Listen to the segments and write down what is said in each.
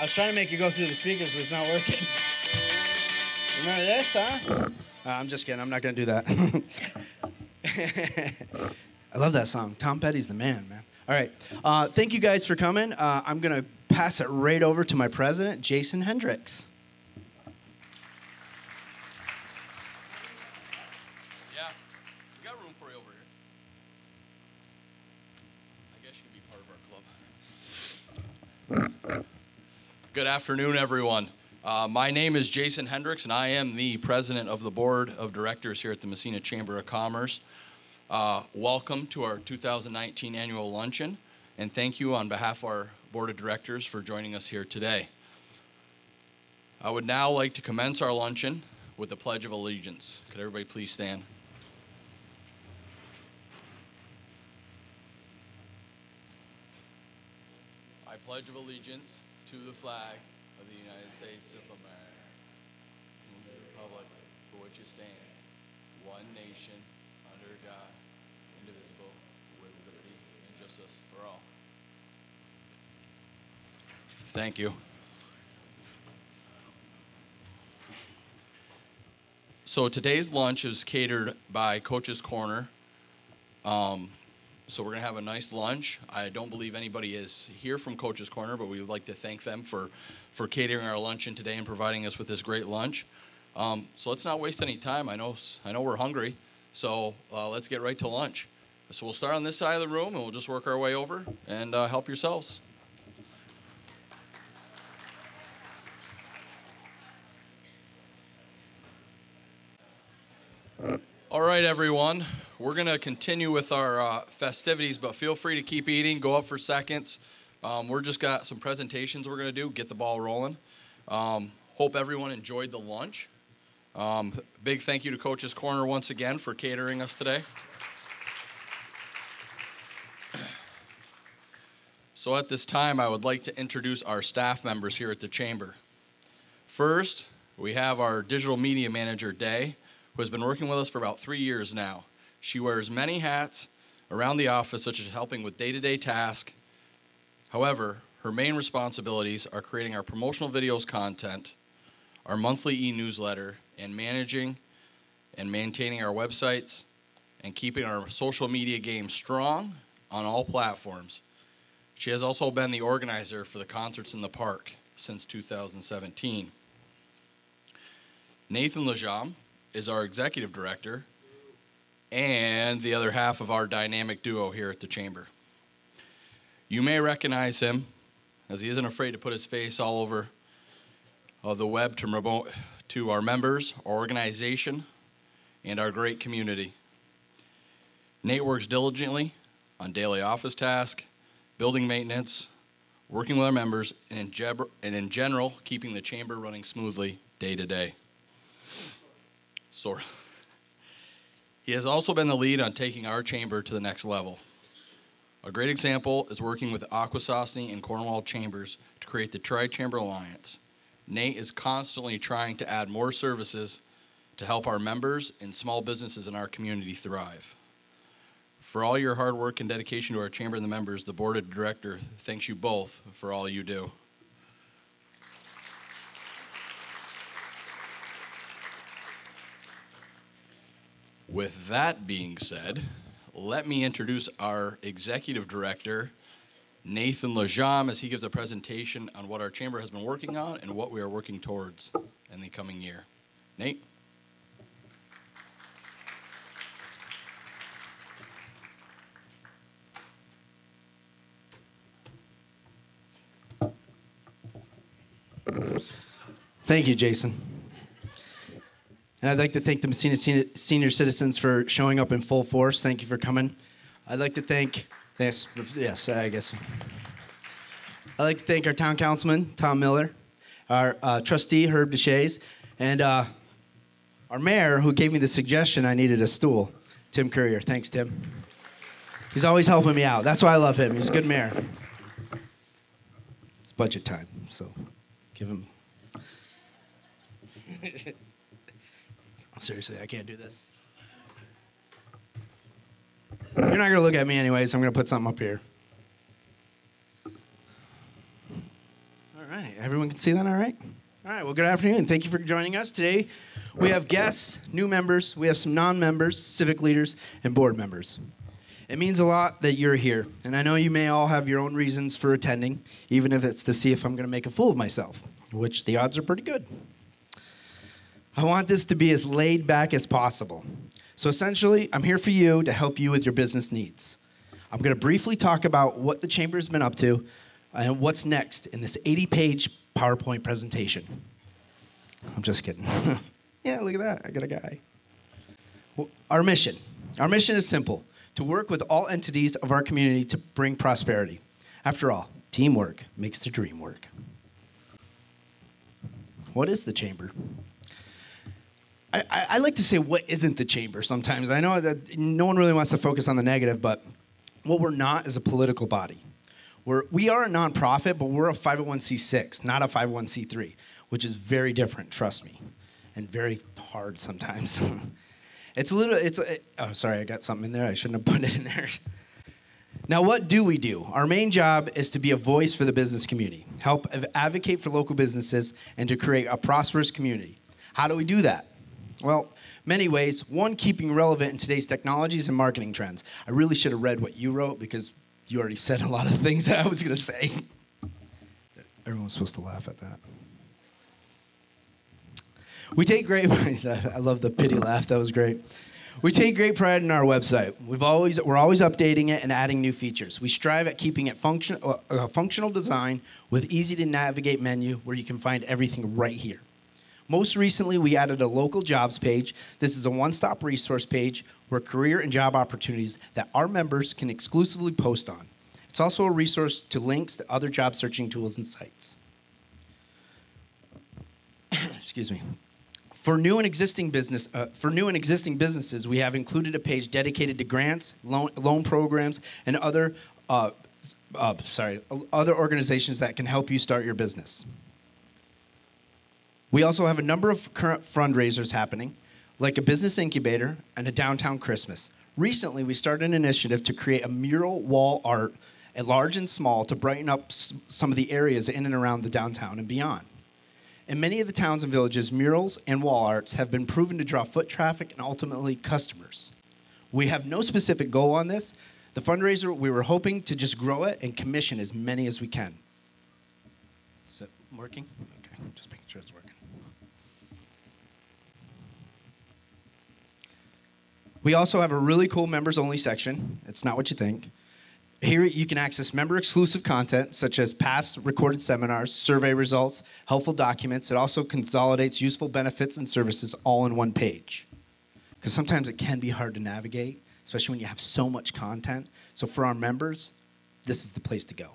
was trying to make it go through the speakers, but it's not working. Remember this, huh? I'm just kidding. I'm not going to do that. I love that song. Tom Petty's the man, man. All right. Thank you guys for coming. I'm going to pass it right over to my president, Jason Hendricks. Yeah, we got room for you over here. I guess you can be part of our club. Good afternoon, everyone. My name is Jason Hendricks, and I am the president of the board of directors here at the Massena Chamber of Commerce. Welcome to our 2019 annual luncheon, and thank you on behalf of our board of directors for joining us here today. I would now like to commence our luncheon with the Pledge of Allegiance. Could everybody please stand? I pledge of allegiance to the flag of the United States of America, and the republic for which it stands, one nation, under God, indivisible, with liberty and justice for all. Thank you. So today's lunch is catered by Coach's Corner. So we're going to have a nice lunch. I don't believe anybody is here from Coach's Corner, but we would like to thank them for catering our luncheon today and providing us with this great lunch. So let's not waste any time. I know we're hungry, so let's get right to lunch. So we'll start on this side of the room, and we'll just work our way over, and help yourselves. All right, everyone. We're going to continue with our festivities, but feel free to keep eating. Go up for seconds. We're just got some presentations we're going to do, get the ball rolling. Hope everyone enjoyed the lunch. Big thank you to Coach's Corner once again for catering us today. So at this time, I would like to introduce our staff members here at the Chamber. First, we have our digital media manager, Day, who has been working with us for about 3 years now. She wears many hats around the office, such as helping with day-to-day tasks. However, her main responsibilities are creating our promotional videos content, our monthly e-newsletter, and managing and maintaining our websites and keeping our social media game strong on all platforms. She has also been the organizer for the concerts in the park since 2017. Nathan Lejam is our executive director and the other half of our dynamic duo here at the Chamber. You may recognize him, as he isn't afraid to put his face all over the web to promote to our members, our organization, and our great community. Nate works diligently on daily office tasks, building maintenance, working with our members, and in general, keeping the Chamber running smoothly day to day. So, he has also been the lead on taking our Chamber to the next level. A great example is working with Akwesasne and Cornwall Chambers to create the Tri-Chamber Alliance. Nate is constantly trying to add more services to help our members and small businesses in our community thrive. For all your hard work and dedication to our Chamber and the members, the Board of Directors thanks you both for all you do. With that being said, let me introduce our Executive Director, Nathan Lejam, as he gives a presentation on what our Chamber has been working on and what we are working towards in the coming year. Nate? Thank you, Jason. And I'd like to thank the Massena senior citizens for showing up in full force. Thank you for coming. I'd like to thank, yes, I guess. I'd like to thank our town councilman, Tom Miller, our trustee, Herb Deshays, and our mayor, who gave me the suggestion I needed a stool, Tim Courier. Thanks, Tim. He's always helping me out. That's why I love him. He's a good mayor. It's budget time, so give him. Seriously, I can't do this. You're not going to look at me anyway, so I'm going to put something up here. All right, everyone Everyone can see that all right? All right, well, good afternoon. Thank you for joining us. Today, we have guests, new members, we have some non-members, civic leaders, and board members. It means a lot that you're here, and I know you may all have your own reasons for attending, even if it's to see if I'm going to make a fool of myself, which the odds are pretty good. I want this to be as laid back as possible. So essentially, I'm here for you to help you with your business needs. I'm going to briefly talk about what the Chamber's been up to and what's next in this 80-page PowerPoint presentation. I'm just kidding. Yeah, look at that. I got a guy. Well, our mission is simple: to work with all entities of our community to bring prosperity. After all, teamwork makes the dream work. What is the Chamber? I like to say, what isn't the Chamber sometimes? I know that no one really wants to focus on the negative, but what we're not is a political body. We are a nonprofit, but we're a 501c6, not a 501c3, which is very different, trust me, and very hard sometimes. Oh, sorry, I got something in there. I shouldn't have put it in there. Now, what do we do? Our main job is to be a voice for the business community, help advocate for local businesses, and to create a prosperous community. How do we do that? Well, many ways. One, keeping relevant in today's technologies and marketing trends. I really should have read what you wrote because you already said a lot of things that I was going to say. Everyone's supposed to laugh at that. We take great I love the pity laugh. That was great. We take great pride in our website. We're always updating it and adding new features. We strive at keeping it a functional design with easy-to-navigate menu where you can find everything right here. Most recently, we added a local jobs page. This is a one-stop resource page where career and job opportunities that our members can exclusively post on. It's also a resource to links to other job searching tools and sites. Excuse me. For new and existing businesses, we have included a page dedicated to grants, loan programs, and other organizations that can help you start your business. We also have a number of current fundraisers happening, like a business incubator and a downtown Christmas. Recently, we started an initiative to create a mural wall art, large and small, to brighten up some of the areas in and around the downtown and beyond. In many of the towns and villages, murals and wall arts have been proven to draw foot traffic and ultimately customers. We have no specific goal on this. The fundraiser, we were hoping to just grow it and commission as many as we can. Is it working? Okay, just making sure it's working. We also have a really cool members-only section. It's not what you think. Here you can access member-exclusive content, such as past recorded seminars, survey results, helpful documents. It also consolidates useful benefits and services all in one page. Because sometimes it can be hard to navigate, especially when you have so much content. So for our members, this is the place to go.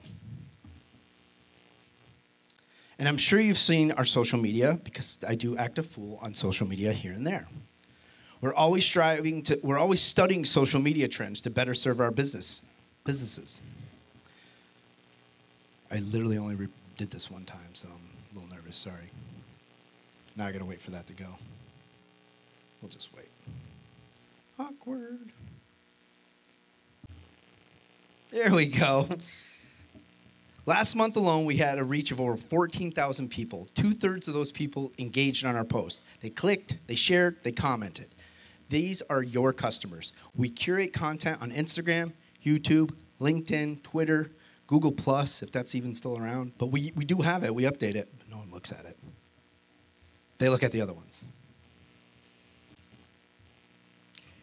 And I'm sure you've seen our social media, because I do act a fool on social media here and there. We're always studying social media trends to better serve our businesses. I literally only did this one time, so I'm a little nervous, sorry. Now I gotta wait for that to go. We'll just wait. Awkward. There we go. Last month alone, we had a reach of over 14,000 people. 2/3 of those people engaged on our post. They clicked, they shared, they commented. These are your customers. We curate content on Instagram, YouTube, LinkedIn, Twitter, Google+, if that's even still around. But we do have it. We update it, but no one looks at it. They look at the other ones.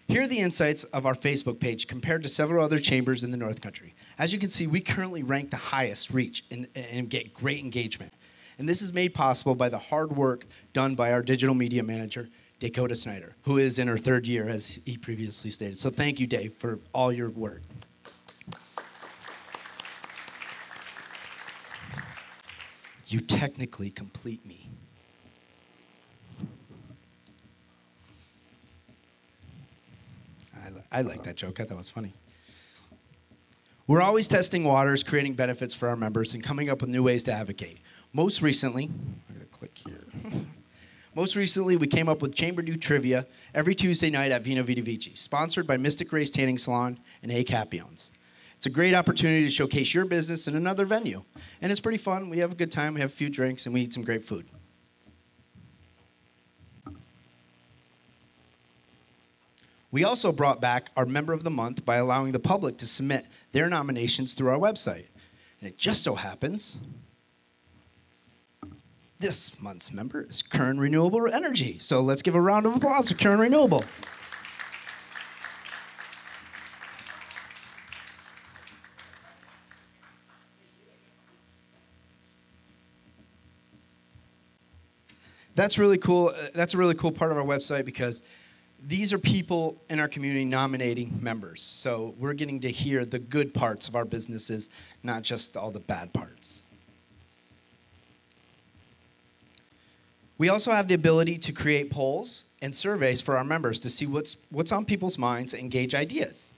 Here are the insights of our Facebook page compared to several other chambers in the North Country. As you can see, we currently rank the highest reach and get great engagement. And this is made possible by the hard work done by our digital media manager, Dakota Snyder, who is in her 3rd year, as he previously stated. So thank you, Dave, for all your work. You technically complete me. I like that joke. I thought it was funny. We're always testing waters, creating benefits for our members, and coming up with new ways to advocate. Most recently, I'm going to click here. Most recently, we came up with Chamber New Trivia every Tuesday night at Vino Vita Vici, sponsored by Mystic Race Tanning Salon and A. Capiones. It's a great opportunity to showcase your business in another venue. And it's pretty fun. We have a good time. We have a few drinks, and we eat some great food. We also brought back our Member of the Month by allowing the public to submit their nominations through our website. And it just so happens this month's member is Kern Renewable Energy. So let's give a round of applause to Kern Renewable. That's really cool. That's a really cool part of our website because these are people in our community nominating members. So we're getting to hear the good parts of our businesses, not just all the bad parts. We also have the ability to create polls and surveys for our members to see what's on people's minds and gauge ideas.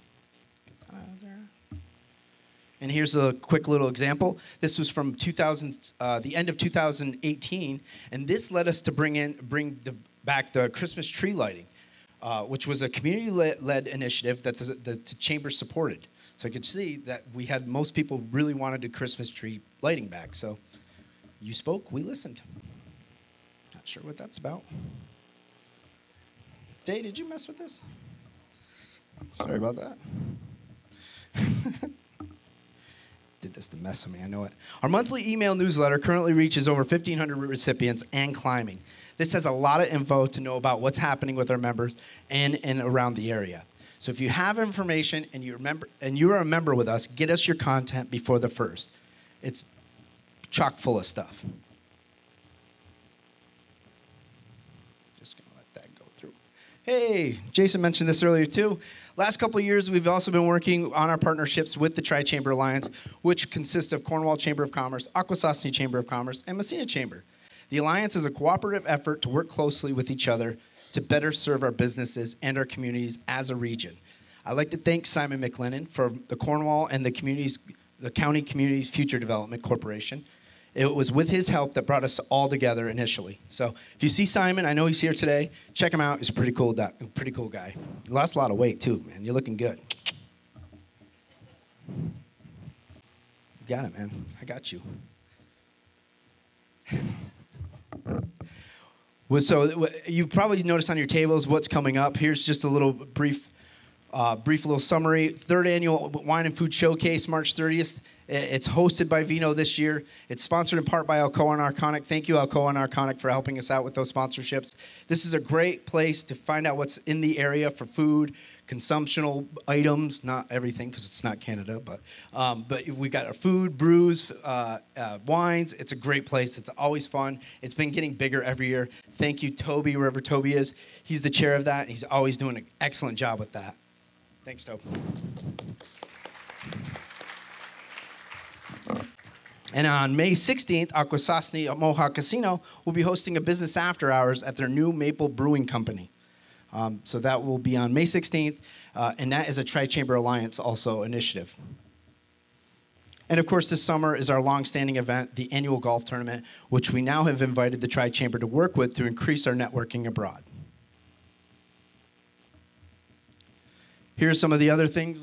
And here's a quick little example. This was from the end of 2018, and this led us to bring back the Christmas tree lighting, which was a community-led initiative that the chamber supported. So I could see that we had most people really wanted the Christmas tree lighting back. So you spoke, we listened. Not sure what that's about. Day, did you mess with this? Sorry about that. Did this to mess with me, I know it. Our monthly email newsletter currently reaches over 1,500 recipients and climbing. This has a lot of info to know about what's happening with our members and around the area. So if you have information and you are a member with us, get us your content before the 1st. It's chock full of stuff. Just gonna let that go through. Hey, Jason mentioned this earlier too. Last couple of years, we've also been working on our partnerships with the Tri-Chamber Alliance, which consists of Cornwall Chamber of Commerce, Akwesasne Chamber of Commerce, and Massena Chamber. The Alliance is a cooperative effort to work closely with each other to better serve our businesses and our communities as a region. I'd like to thank Simon McLennan for the Cornwall and the County Communities Future Development Corporation. It was with his help that brought us all together initially. So if you see Simon, I know he's here today. Check him out. He's a pretty cool guy. He lost a lot of weight too, man. You're looking good. You got it, man. I got you. So you probably noticed on your tables what's coming up. Here's just a little brief little summary. 3rd Annual Wine and Food Showcase, March 30th. It's hosted by Vino this year. It's sponsored in part by Alcoa and Arconic. Thank you, Alcoa and Arconic, for helping us out with those sponsorships. This is a great place to find out what's in the area for food, consumptional items, not everything because it's not Canada, but we got our food, brews, wines. It's a great place. It's always fun. It's been getting bigger every year. Thank you, Toby, wherever Toby is. He's the chair of that, and he's always doing an excellent job with that. Thanks, Toby. And on May 16th, Akwesasne Mohawk Casino will be hosting a business after hours at their new Maple Brewing Company. So that will be on May 16th, and that is a Tri-Chamber Alliance also initiative. And of course, this summer is our long-standing event, the annual golf tournament, which we now have invited the Tri-Chamber to work with to increase our networking abroad. Here's some of the other things.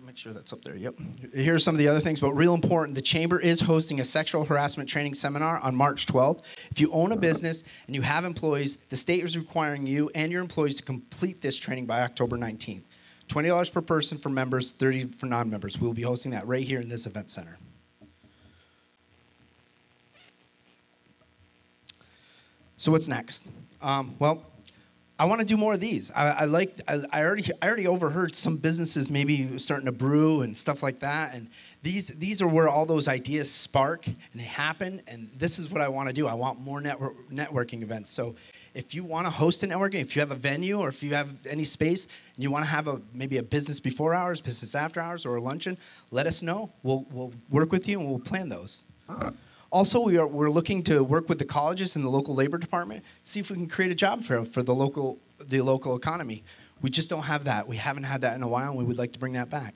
Make sure that's up there, yep. Here are some of the other things, but real important. The Chamber is hosting a sexual harassment training seminar on March 12th. If you own a business and you have employees, the state is requiring you and your employees to complete this training by October 19th. $20 per person for members, $30 for non-members. We'll be hosting that right here in this event center. So what's next? Well, I want to do more of these. I already overheard some businesses maybe starting to brew and stuff like that. And these are where all those ideas spark and they happen. And this is what I want to do. I want more networking events. So if you want to host a networking, if you have a venue or if you have any space and you want to have maybe a business before hours, business after hours, or a luncheon, let us know. We'll work with you and we'll plan those. Also, we're looking to work with the colleges and the local labor department, see if we can create a job fair for the local economy. We just don't have that. We haven't had that in a while, and we would like to bring that back.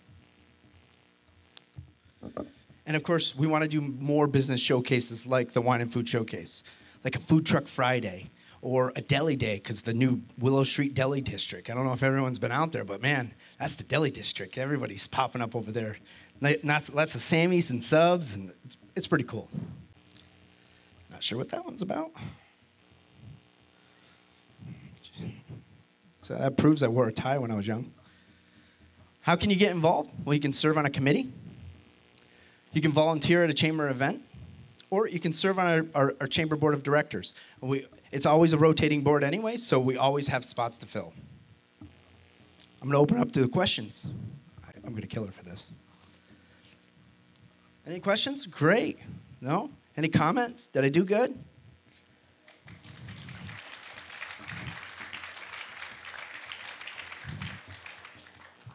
And of course, we want to do more business showcases like the Wine and Food Showcase, like a Food Truck Friday, or a Deli Day, because the new Willow Street Deli District. I don't know if everyone's been out there, but man, that's the Deli District. Everybody's popping up over there. Lots of Sammys and subs, and it's pretty cool. Not sure what that one's about. So that proves I wore a tie when I was young. How can you get involved? Well, you can serve on a committee. You can volunteer at a chamber event. Or you can serve on our chamber board of directors. It's always a rotating board anyway, so we always have spots to fill. I'm going to open up to the questions. I'm going to kill her for this. Any questions? Great. No? Any comments? Did I do good?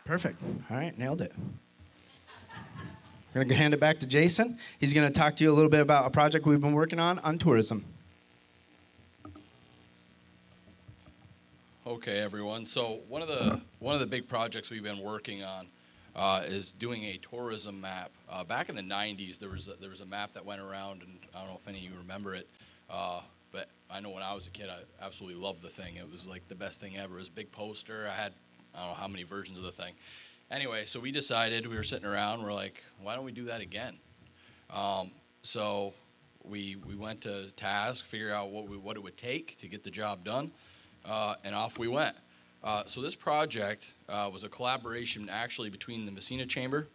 Perfect. All right, nailed it. I'm going to hand it back to Jason. He's going to talk to you a little bit about a project we've been working on tourism. Okay, everyone. So one of the big projects we've been working on is doing a tourism map. Back in the 90s, there was a map that went around, and I don't know if any of you remember it, but I know when I was a kid, I absolutely loved the thing. It was like the best thing ever. It was a big poster. I don't know how many versions of the thing. Anyway, so we decided, we were sitting around, we're like, why don't we do that again? So we went to task, figure out what it would take to get the job done, and off we went. So this project was a collaboration actually between the Massena Chamber,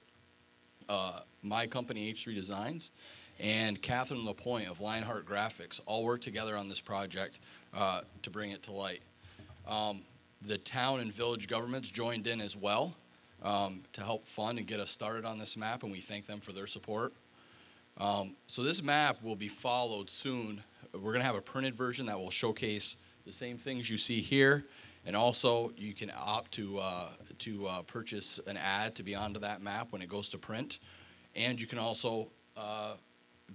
my company H3 Designs, and Catherine LaPointe of Lionheart Graphics all worked together on this project to bring it to light. The town and village governments joined in as well to help fund and get us started on this map, and we thank them for their support. So this map will be followed soon. We're going to have a printed version that will showcase the same things you see here, and also you can opt to purchase an ad to be onto that map when it goes to print, and you can also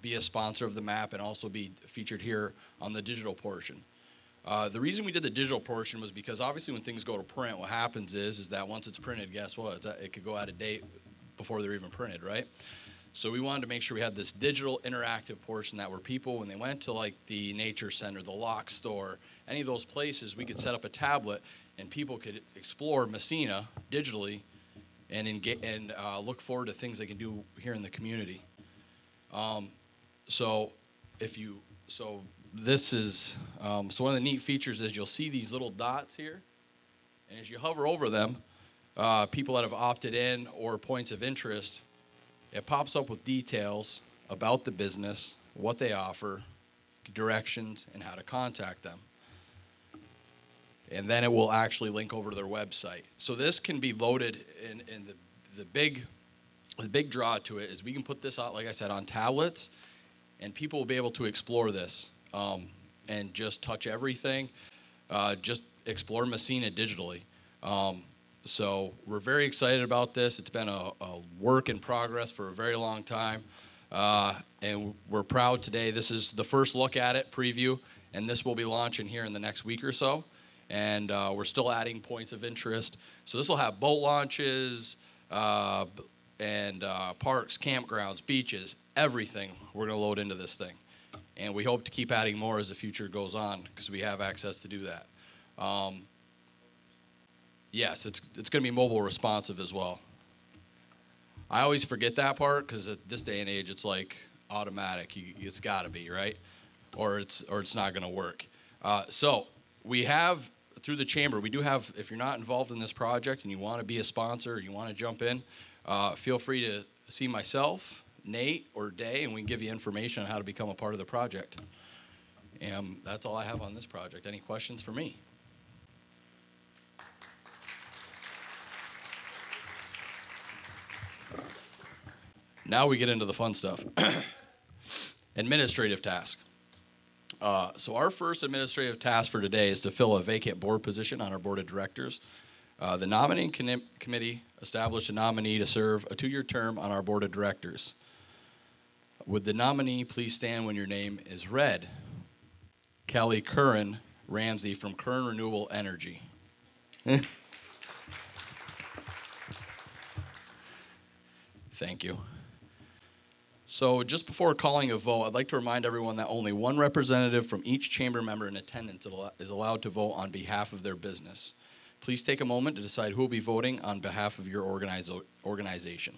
be a sponsor of the map and also be featured here on the digital portion. The reason we did the digital portion was because obviously when things go to print, what happens is that once it's printed, guess what? It could go out of date before they're even printed, right? So we wanted to make sure we had this digital interactive portion that where people, when they went to like the nature center, the lock store, any of those places, we could set up a tablet and people could explore Massena digitally and look forward to things they can do here in the community. This is, so one of the neat features is you'll see these little dots here, and as you hover over them, people that have opted in or points of interest, it pops up with details about the business, what they offer, directions, and how to contact them. And then it will actually link over to their website. So this can be loaded, and the big draw to it is we can put this out, like I said, on tablets, and people will be able to explore this. And just touch everything, just explore Massena digitally. So we're very excited about this. It's been a work in progress for a very long time, and we're proud today. This is the first look at it, preview, and this will be launching here in the next week or so, and we're still adding points of interest. So this will have boat launches and parks, campgrounds, beaches, everything we're going to load into this thing. And we hope to keep adding more as the future goes on because we have access to do that. Yes, it's going to be mobile responsive as well. I always forget that part because at this day and age, it's like automatic. It's got to be, right? Or it's not going to work. So we have, through the chamber, we do have, if you're not involved in this project and you want to be a sponsor or you want to jump in, feel free to see myself, Nate, or Day, and we can give you information on how to become a part of the project. And that's all I have on this project. Any questions for me? Now we get into the fun stuff. Administrative task. So our first administrative task for today is to fill a vacant board position on our board of directors. The nominating committee established a nominee to serve a 2-year term on our board of directors. Would the nominee please stand when your name is read? Kelly Curran Ramsey from Curran Renewable Energy. Thank you. So just before calling a vote, I'd like to remind everyone that only one representative from each chamber member in attendance is allowed to vote on behalf of their business. Please take a moment to decide who will be voting on behalf of your organization.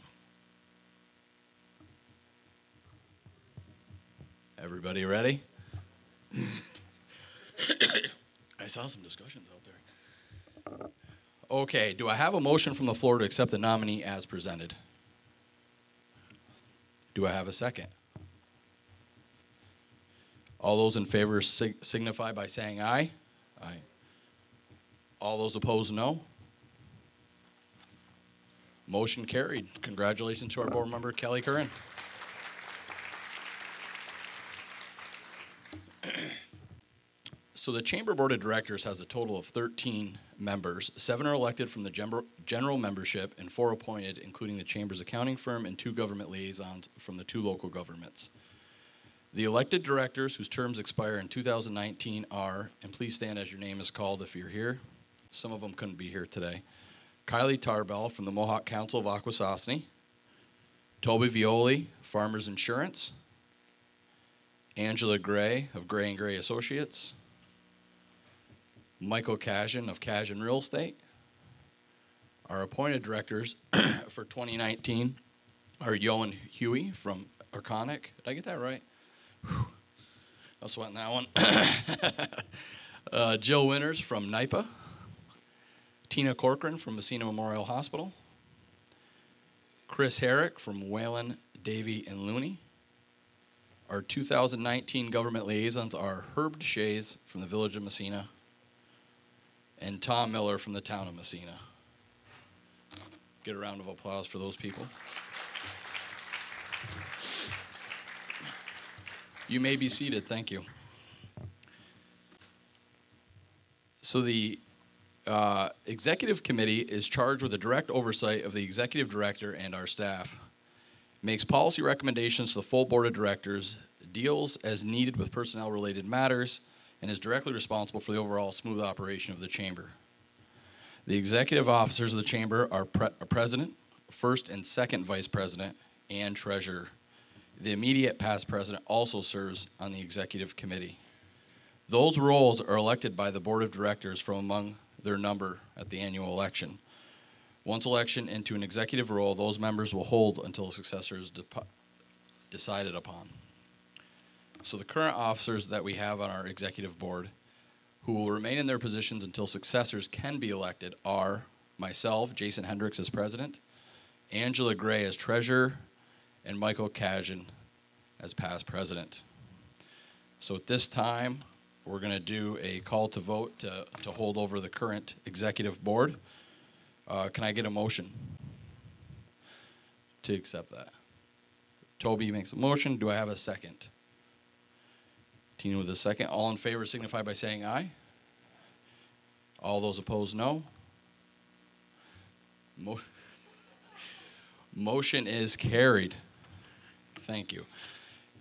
Everybody ready? I saw some discussions out there. Okay, do I have a motion from the floor to accept the nominee as presented? Do I have a second? All those in favor signify by saying aye. Aye. All those opposed, no. Motion carried. Congratulations to our board member, Kelly Curran. So the Chamber Board of Directors has a total of 13 members. 7 are elected from the general membership and 4 appointed, including the Chamber's accounting firm and 2 government liaisons from the 2 local governments. The elected directors whose terms expire in 2019 are, and please stand as your name is called if you're here. Some of them couldn't be here today. Kylie Tarbell from the Mohawk Council of Akwesasne. Toby Violi, Farmers Insurance. Angela Gray of Gray & Gray Associates. Michael Kajan of Kajan Real Estate. Our appointed directors for 2019 are Yoan Huey from Arconic. Did I get that right? Whew. I was sweating that one. Jill Winters from NIPA. Tina Corcoran from Massena Memorial Hospital. Chris Herrick from Whalen, Davie, and Looney. Our 2019 government liaisons are Herb Shays from the Village of Massena and Tom Miller from the town of Massena. Get a round of applause for those people. You may be seated. Thank you. So the Executive Committee is charged with the direct oversight of the Executive Director and our staff, makes policy recommendations to the full Board of Directors, deals as needed with personnel-related matters, and is directly responsible for the overall smooth operation of the Chamber. The executive officers of the Chamber are President, First and Second Vice President, and Treasurer. The immediate past President also serves on the Executive Committee. Those roles are elected by the Board of Directors from among their number at the annual election. Once election into an executive role, those members will hold until a successor is decided upon. So the current officers that we have on our executive board who will remain in their positions until successors can be elected are myself, Jason Hendricks as president, Angela Gray as treasurer, and Michael Kajan as past president. So at this time, we're going to do a call to vote to hold over the current executive board. Can I get a motion to accept that? Toby makes a motion. Do I have a second? Tina with a second. All in favor signify by saying aye. All those opposed, no. Motion is carried. Thank you.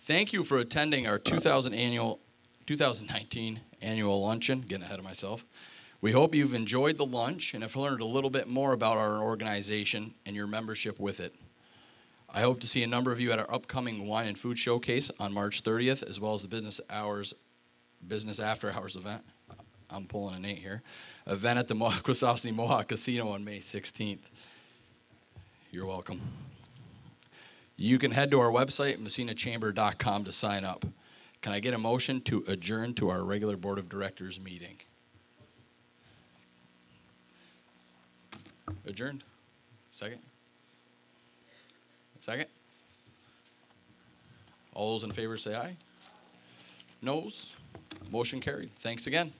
Thank you for attending our 2019 annual luncheon. Getting ahead of myself. We hope you've enjoyed the lunch and have learned a little bit more about our organization and your membership with it. I hope to see a number of you at our upcoming wine and food showcase on March 30th, as well as the business after hours event. I'm pulling an 8 here. Event at the Akwesasne Mohawk Casino on May 16th. You're welcome. You can head to our website, massenachamber.com, to sign up. Can I get a motion to adjourn to our regular Board of Directors meeting? Adjourned. Second? Second? All those in favor say aye. Noes? Motion carried. Thanks again.